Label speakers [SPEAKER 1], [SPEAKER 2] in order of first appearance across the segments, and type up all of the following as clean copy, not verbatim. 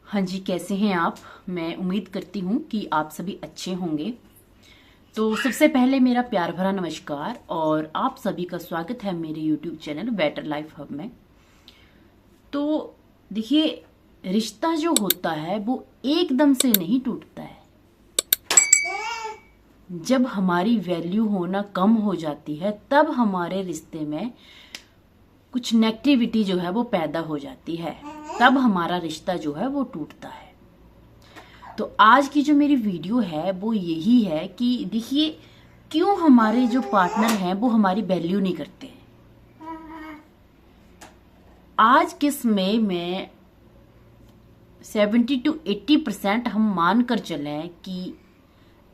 [SPEAKER 1] हाँ जी, कैसे हैं आप। मैं उम्मीद करती हूँ कि आप सभी अच्छे होंगे। तो सबसे पहले मेरा प्यार भरा नमस्कार और आप सभी का स्वागत है मेरे YouTube channel better life hub में। तो देखिए, रिश्ता जो होता है वो एकदम से नहीं टूटता है। जब हमारी वैल्यू होना कम हो जाती है तब हमारे रिश्ते में कुछ नेगेटिविटी जो है वो पैदा हो जाती है, तब हमारा रिश्ता जो है वो टूटता है। तो आज की जो मेरी वीडियो है वो यही है कि देखिए, क्यों हमारे जो पार्टनर हैं वो हमारी वैल्यू नहीं करते हैं। आज के समय में 70 to 80% हम मान कर चलें कि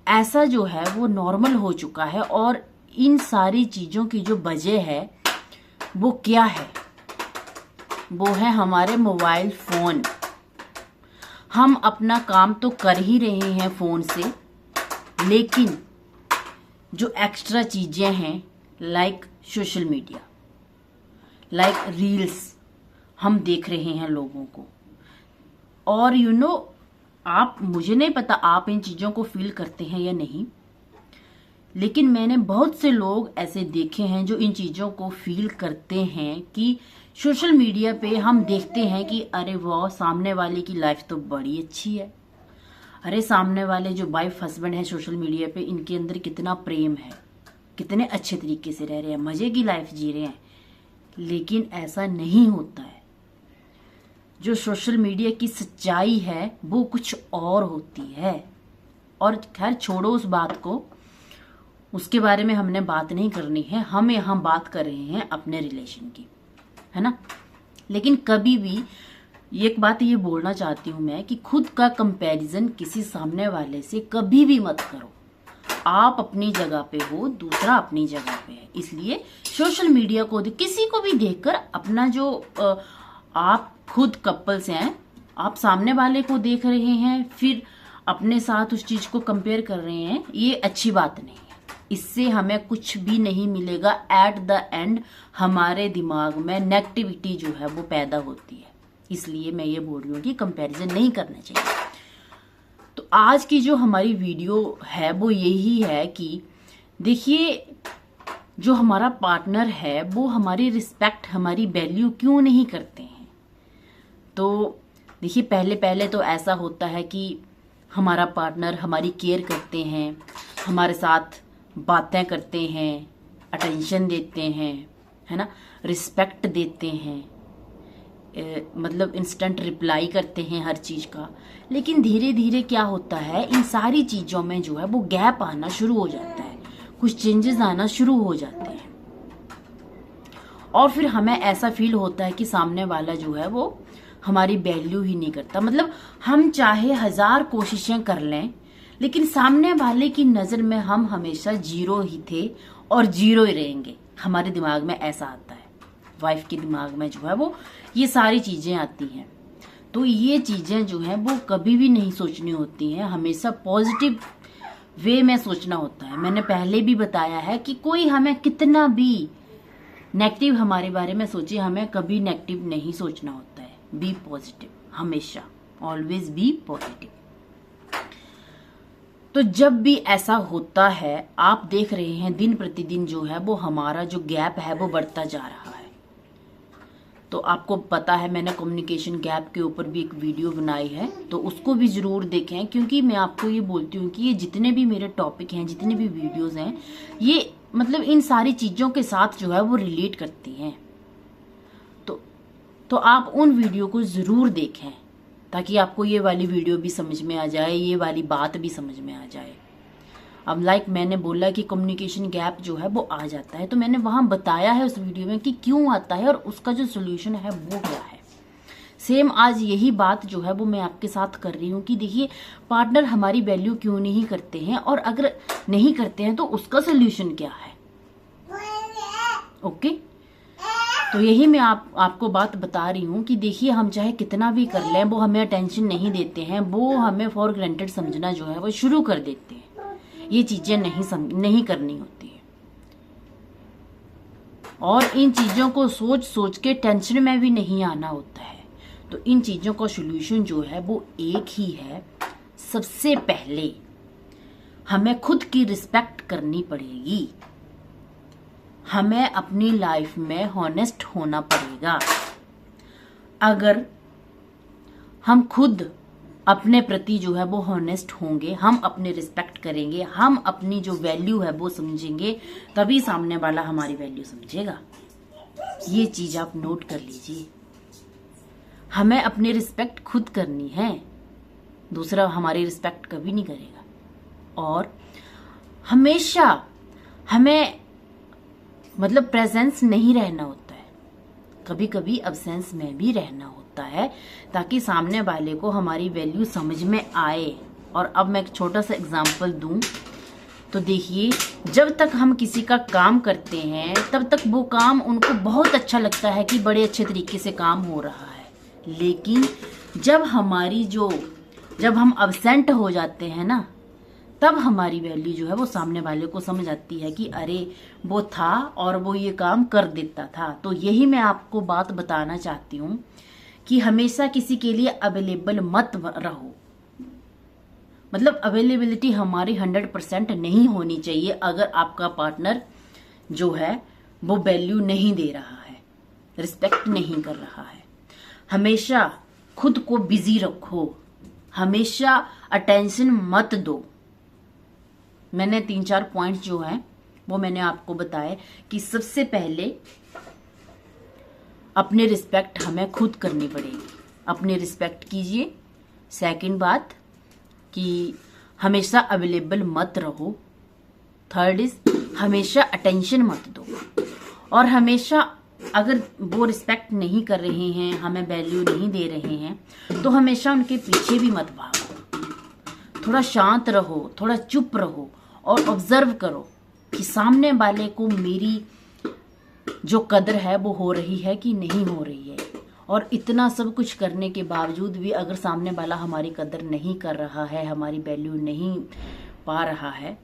[SPEAKER 1] ऐसा जो है वो नॉर्मल हो चुका है। और इन सारी चीजों की जो वजह है वो क्या है? वो है हमारे मोबाइल फोन। हम अपना काम तो कर ही रहे हैं फोन से, लेकिन जो एक्स्ट्रा चीजें हैं like social media, like reels, हम देख रहे हैं लोगों को। और आप, मुझे नहीं पता आप इन चीजों को फील करते हैं या नहीं, लेकिन मैंने बहुत से लोग ऐसे देखे हैं जो इन चीजों को फील करते हैं कि सोशल मीडिया पे हम देखते हैं कि अरे वाह, सामने वाले की लाइफ तो बड़ी अच्छी है। अरे सामने वाले जो वाइफ हस्बैंड है सोशल मीडिया पे, इनके अंदर कितना प्रेम है, कितने अच्छे तरीके से रह रहे हैं, मजे की लाइफ जी रहे हैं। लेकिन ऐसा नहीं होता है। जो सोशल मीडिया की सच्चाई है वो कुछ और होती है। और खैर छोड़ो उस बात को, उसके बारे में हमने बात नहीं करनी है। हम यहाँ बात कर रहे हैं अपने रिलेशन की, है ना। लेकिन कभी भी एक बात ये बोलना चाहती हूं मैं कि खुद का कंपैरिजन किसी सामने वाले से कभी भी मत करो। आप अपनी जगह पे हो, दूसरा अपनी जगह पे है। इसलिए सोशल मीडिया को किसी को भी देखकर अपना जो आप खुद कपल्स हैं, आप सामने वाले को देख रहे हैं फिर अपने साथ उस चीज को कंपेयर कर रहे हैं, ये अच्छी बात नहीं है। इससे हमें कुछ भी नहीं मिलेगा। एट द एंड हमारे दिमाग में नेगेटिविटी जो है वो पैदा होती है। इसलिए मैं ये बोल रही हूँ कि कंपैरिजन नहीं करना चाहिए। तो आज की जो हमारी वीडियो है वो यही है कि देखिए, जो हमारा पार्टनर है वो हमारी रिस्पेक्ट, हमारी वैल्यू क्यों नहीं करते हैं। तो देखिए, पहले पहले तो ऐसा होता है कि हमारा पार्टनर हमारी केयर करते हैं, हमारे साथ बातें करते हैं, अटेंशन देते हैं, है ना, रिस्पेक्ट देते हैं, मतलब इंस्टेंट रिप्लाई करते हैं हर चीज का। लेकिन धीरे धीरे क्या होता है, इन सारी चीजों में जो है वो गैप आना शुरू हो जाता है, कुछ चेंजेस आना शुरू हो जाते हैं। और फिर हमें ऐसा फील होता है कि सामने वाला जो है वो हमारी वैल्यू ही नहीं करता। मतलब हम चाहे 1000 कोशिशें कर लें, लेकिन सामने वाले की नजर में हम हमेशा जीरो ही थे और जीरो ही रहेंगे। हमारे दिमाग में ऐसा आता है, वाइफ के दिमाग में जो है वो ये सारी चीजें आती हैं। तो ये चीजें जो हैं वो कभी भी नहीं सोचनी होती हैं, हमेशा पॉजिटिव वे में सोचना होता है। मैंने पहले भी बताया है कि कोई हमें कितना भी नेगेटिव हमारे बारे में सोचे, हमें कभी नेगेटिव नहीं सोचना होता है। बी पॉजिटिव, हमेशा, ऑलवेज बी पॉजिटिव। तो जब भी ऐसा होता है, आप देख रहे हैं दिन प्रतिदिन जो है वो हमारा जो गैप है वो बढ़ता जा रहा है। तो आपको पता है, मैंने कम्युनिकेशन गैप के ऊपर भी एक वीडियो बनाई है, तो उसको भी जरूर देखें। क्योंकि मैं आपको ये बोलती हूँ कि ये जितने भी मेरे टॉपिक हैं, जितने भी वीडियोस हैं, ये मतलब इन सारी चीजों के साथ जो है वो रिलेट करती हैं। तो आप उन वीडियो को जरूर देखें ताकि आपको ये वाली वीडियो भी समझ में आ जाए, ये वाली बात भी समझ में आ जाए। अब लाइक मैंने बोला कि कम्युनिकेशन गैप जो है वो आ जाता है, तो मैंने वहां बताया है उस वीडियो में कि क्यों आता है और उसका जो सोल्यूशन है वो क्या है। सेम आज यही बात जो है वो मैं आपके साथ कर रही हूँ कि देखिए, पार्टनर हमारी वैल्यू क्यों नहीं करते हैं, और अगर नहीं करते हैं तो उसका सोल्यूशन क्या है। ओके, तो यही मैं आपको बात बता रही हूँ कि देखिए, हम चाहे कितना भी कर लें, वो हमें अटेंशन नहीं देते हैं, वो हमें फॉर ग्रांटेड समझना जो है वो शुरू कर देते हैं। ये चीजें नहीं करनी होती है। और इन चीजों को सोच सोच के टेंशन में भी नहीं आना होता है। तो इन चीजों का सॉल्यूशन जो है वो एक ही है। सबसे पहले हमें खुद की रिस्पेक्ट करनी पड़ेगी, हमें अपनी लाइफ में हॉनेस्ट होना पड़ेगा। अगर हम खुद अपने प्रति जो है वो हॉनेस्ट होंगे, हम अपने रिस्पेक्ट करेंगे, हम अपनी जो वैल्यू है वो समझेंगे, तभी सामने वाला हमारी वैल्यू समझेगा। ये चीज आप नोट कर लीजिए। हमें अपनी रिस्पेक्ट खुद करनी है, दूसरा हमारी रिस्पेक्ट कभी नहीं करेगा। और हमेशा हमें मतलब प्रेजेंस नहीं रहना होता है, कभी कभी अब्सेंस में भी रहना होता है, ताकि सामने वाले को हमारी वैल्यू समझ में आए। और अब मैं एक छोटा सा एग्जांपल दूं तो देखिए, जब तक हम किसी का काम करते हैं तब तक वो काम उनको बहुत अच्छा लगता है कि बड़े अच्छे तरीके से काम हो रहा है, लेकिन जब हम अब्सेंट हो जाते हैं ना, तब हमारी वैल्यू जो है वो सामने वाले को समझ आती है कि अरे वो था और वो ये काम कर देता था। तो यही मैं आपको बात बताना चाहती हूँ कि हमेशा किसी के लिए अवेलेबल मत रहो। मतलब अवेलेबिलिटी हमारी 100% नहीं होनी चाहिए अगर आपका पार्टनर जो है वो वैल्यू नहीं दे रहा है, रिस्पेक्ट नहीं कर रहा है। हमेशा खुद को बिजी रखो, हमेशा अटेंशन मत दो। मैंने 3-4 पॉइंट जो हैं वो मैंने आपको बताए कि सबसे पहले अपने रिस्पेक्ट हमें खुद करनी पड़ेगी, अपनी रिस्पेक्ट कीजिए। सेकंड बात कि हमेशा अवेलेबल मत रहो। थर्ड इज हमेशा अटेंशन मत दो। और हमेशा अगर वो रिस्पेक्ट नहीं कर रहे हैं, हमें वैल्यू नहीं दे रहे हैं, तो हमेशा उनके पीछे भी मत भागो। थोड़ा शांत रहो, थोड़ा चुप रहो और ऑब्जर्व करो कि सामने वाले को मेरी जो कदर है वो हो रही है कि नहीं हो रही है। और इतना सब कुछ करने के बावजूद भी अगर सामने वाला हमारी कदर नहीं कर रहा है, हमारी वैल्यू नहीं पा रहा है,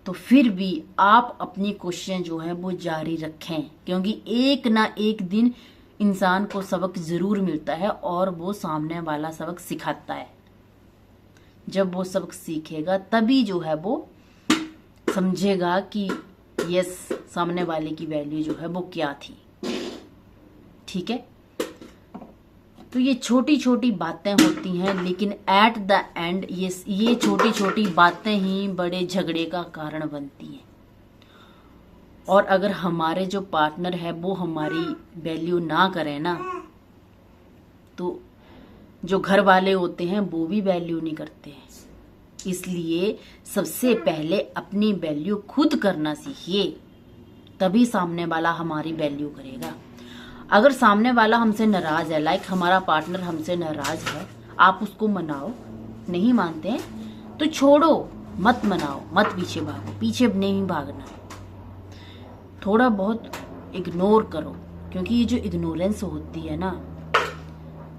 [SPEAKER 1] तो फिर भी आप अपनी कोशिशें जो है वो जारी रखें, क्योंकि एक ना एक दिन इंसान को सबक जरूर मिलता है और वो सामने वाला सबक सिखाता है। जब वो सबक सीखेगा तभी जो है वो समझेगा कि यस, सामने वाले की वैल्यू जो है वो क्या थी। ठीक है, तो ये छोटी छोटी बातें होती हैं, लेकिन एट द एंड ये छोटी छोटी बातें ही बड़े झगड़े का कारण बनती हैं। और अगर हमारे जो पार्टनर है वो हमारी वैल्यू ना करें ना, तो जो घर वाले होते हैं वो भी वैल्यू नहीं करते हैं। इसलिए सबसे पहले अपनी वैल्यू खुद करना सीखिए, तभी सामने वाला हमारी वैल्यू करेगा। अगर सामने वाला हमसे नाराज है, लाइक हमारा पार्टनर हमसे नाराज है, आप उसको मनाओ, नहीं मानते हैं तो छोड़ो, मत मनाओ, मत पीछे भागो, पीछे नहीं भागना, थोड़ा बहुत इग्नोर करो। क्योंकि ये जो इग्नोरेंस होती है ना,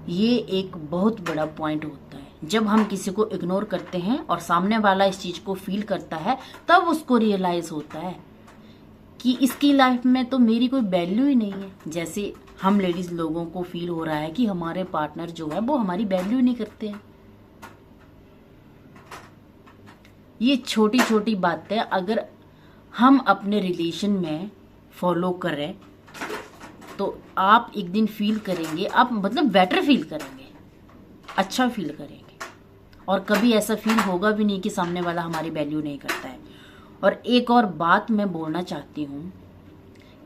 [SPEAKER 1] ये एक बहुत बड़ा पॉइंट होता है। जब हम किसी को इग्नोर करते हैं और सामने वाला इस चीज को फील करता है, तब उसको रियलाइज होता है कि इसकी लाइफ में तो मेरी कोई वैल्यू ही नहीं है। जैसे हम लेडीज लोगों को फील हो रहा है कि हमारे पार्टनर जो है वो हमारी वैल्यू नहीं करते हैं। ये छोटी छोटी बातें अगर हम अपने रिलेशन में फॉलो करें तो आप एक दिन फील करेंगे, आप मतलब बेटर फील करेंगे, अच्छा फील करेंगे, और कभी ऐसा फील होगा भी नहीं कि सामने वाला हमारी वैल्यू नहीं करता है। और एक और बात मैं बोलना चाहती हूँ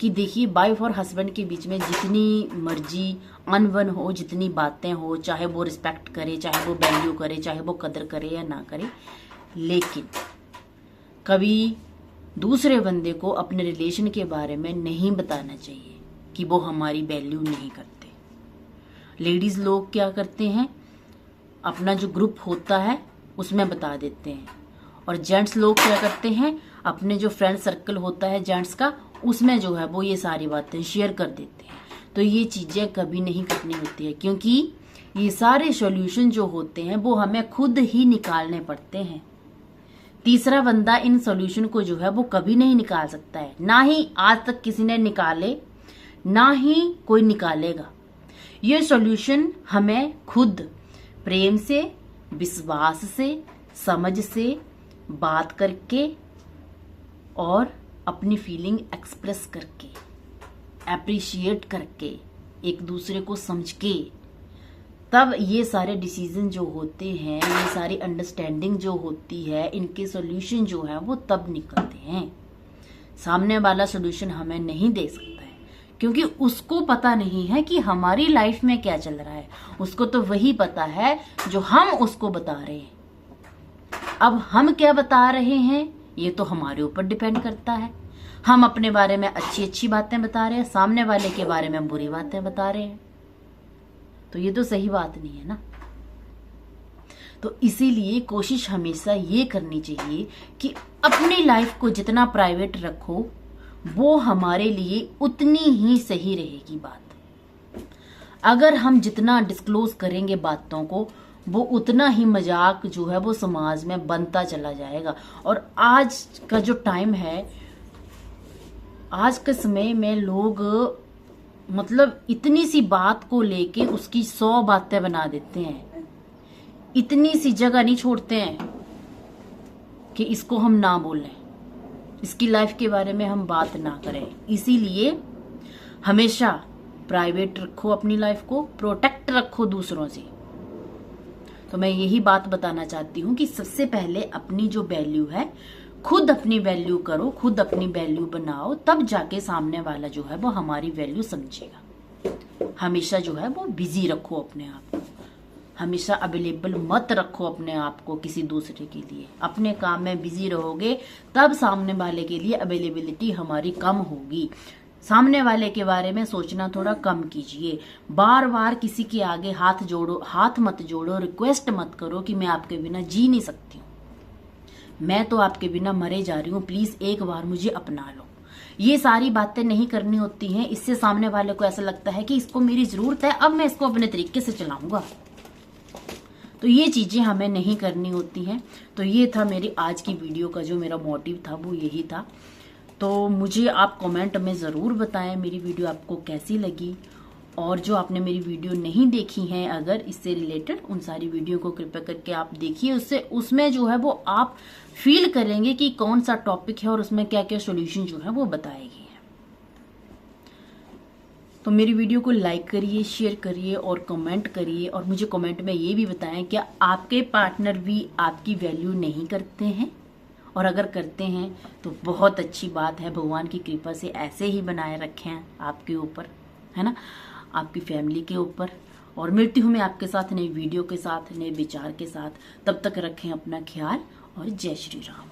[SPEAKER 1] कि देखिए, वाइफ और हस्बैंड के बीच में जितनी मर्जी अनबन हो, जितनी बातें हो, चाहे वो रिस्पेक्ट करे, चाहे वो वैल्यू करे, चाहे वो कदर करे या ना करे, लेकिन कभी दूसरे बंदे को अपने रिलेशन के बारे में नहीं बताना चाहिए कि वो हमारी वैल्यू नहीं करते। लेडीज लोग क्या करते हैं, अपना जो ग्रुप होता है उसमें बता देते हैं, और जेंट्स लोग क्या करते हैं, अपने जो फ्रेंड सर्कल होता है जेंट्स का, उसमें जो है वो ये सारी बातें शेयर कर देते हैं। तो ये चीजें कभी नहीं करनी होती है, क्योंकि ये सारे सॉल्यूशन जो होते हैं वो हमें खुद ही निकालने पड़ते हैं। तीसरा बंदा इन सॉल्यूशन को जो है वो कभी नहीं निकाल सकता है, ना ही आज तक किसी ने निकाले, ना ही कोई निकालेगा। ये सॉल्यूशन हमें खुद प्रेम से, विश्वास से, समझ से बात करके और अपनी फीलिंग एक्सप्रेस करके, एप्रिशिएट करके, एक दूसरे को समझ के, तब ये सारे डिसीजन जो होते हैं, ये सारी अंडरस्टैंडिंग जो होती है, इनके सॉल्यूशन जो है वो तब निकलते हैं। सामने वाला सॉल्यूशन हमें नहीं दे सकता है, क्योंकि उसको पता नहीं है कि हमारी लाइफ में क्या चल रहा है। उसको तो वही पता है जो हम उसको बता रहे हैं। अब हम क्या बता रहे हैं ये तो हमारे ऊपर डिपेंड करता है। हम अपने बारे में अच्छी अच्छी बातें बता रहे हैं, सामने वाले के बारे में बुरी बातें बता रहे हैं, तो ये तो सही बात नहीं है ना। तो इसीलिए कोशिश हमेशा ये करनी चाहिए कि अपनी लाइफ को जितना प्राइवेट रखो वो हमारे लिए उतनी ही सही रहेगी बात। अगर हम जितना डिस्क्लोज करेंगे बातों को, वो उतना ही मजाक जो है वो समाज में बनता चला जाएगा। और आज का जो टाइम है, आज के समय में लोग मतलब इतनी सी बात को लेके उसकी 100 बातें बना देते हैं। इतनी सी जगह नहीं छोड़ते हैं कि इसको हम ना बोलें, इसकी लाइफ के बारे में हम बात ना करें। इसीलिए हमेशा प्राइवेट रखो अपनी लाइफ को, प्रोटेक्ट रखो दूसरों से। तो मैं यही बात बताना चाहती हूँ कि सबसे पहले अपनी जो वैल्यू है, खुद अपनी वैल्यू करो, खुद अपनी वैल्यू बनाओ, तब जाके सामने वाला जो है वो हमारी वैल्यू समझेगा। हमेशा जो है वो बिजी रखो अपने आप को, हमेशा अवेलेबल मत रखो अपने आप को किसी दूसरे के लिए। अपने काम में बिजी रहोगे तब सामने वाले के लिए अवेलेबिलिटी हमारी कम होगी। सामने वाले के बारे में सोचना थोड़ा कम कीजिए। बार बार किसी के आगे हाथ मत जोड़ो, रिक्वेस्ट मत करो कि मैं आपके बिना जी नहीं सकती हूँ, मैं तो आपके बिना मरे जा रही हूँ, प्लीज एक बार मुझे अपना लो। ये सारी बातें नहीं करनी होती हैं। इससे सामने वाले को ऐसा लगता है कि इसको मेरी जरूरत है, अब मैं इसको अपने तरीके से चलाऊंगा। तो ये चीजें हमें नहीं करनी होती हैं। तो ये था मेरी आज की वीडियो का जो मेरा मोटिव था वो यही था। तो मुझे आप कमेंट में ज़रूर बताएं मेरी वीडियो आपको कैसी लगी, और जो आपने मेरी वीडियो नहीं देखी हैं अगर इससे रिलेटेड, उन सारी वीडियो को कृपया करके आप देखिए। उससे उसमें जो है वो आप फील करेंगे कि कौन सा टॉपिक है और उसमें क्या क्या सॉल्यूशन जो है वो बताए गए हैं। तो मेरी वीडियो को लाइक करिए, शेयर करिए और कमेंट करिए, और मुझे कमेंट में ये भी बताएं क्या आपके पार्टनर भी आपकी वैल्यू नहीं करते हैं, और अगर करते हैं तो बहुत अच्छी बात है। भगवान की कृपा से ऐसे ही बनाए रखे हैं आपके ऊपर, है ना, आपकी फैमिली के ऊपर। और मिलती हूँ मैं आपके साथ नई वीडियो के साथ, नए विचार के साथ। तब तक रखें अपना ख्याल और जय श्री राम।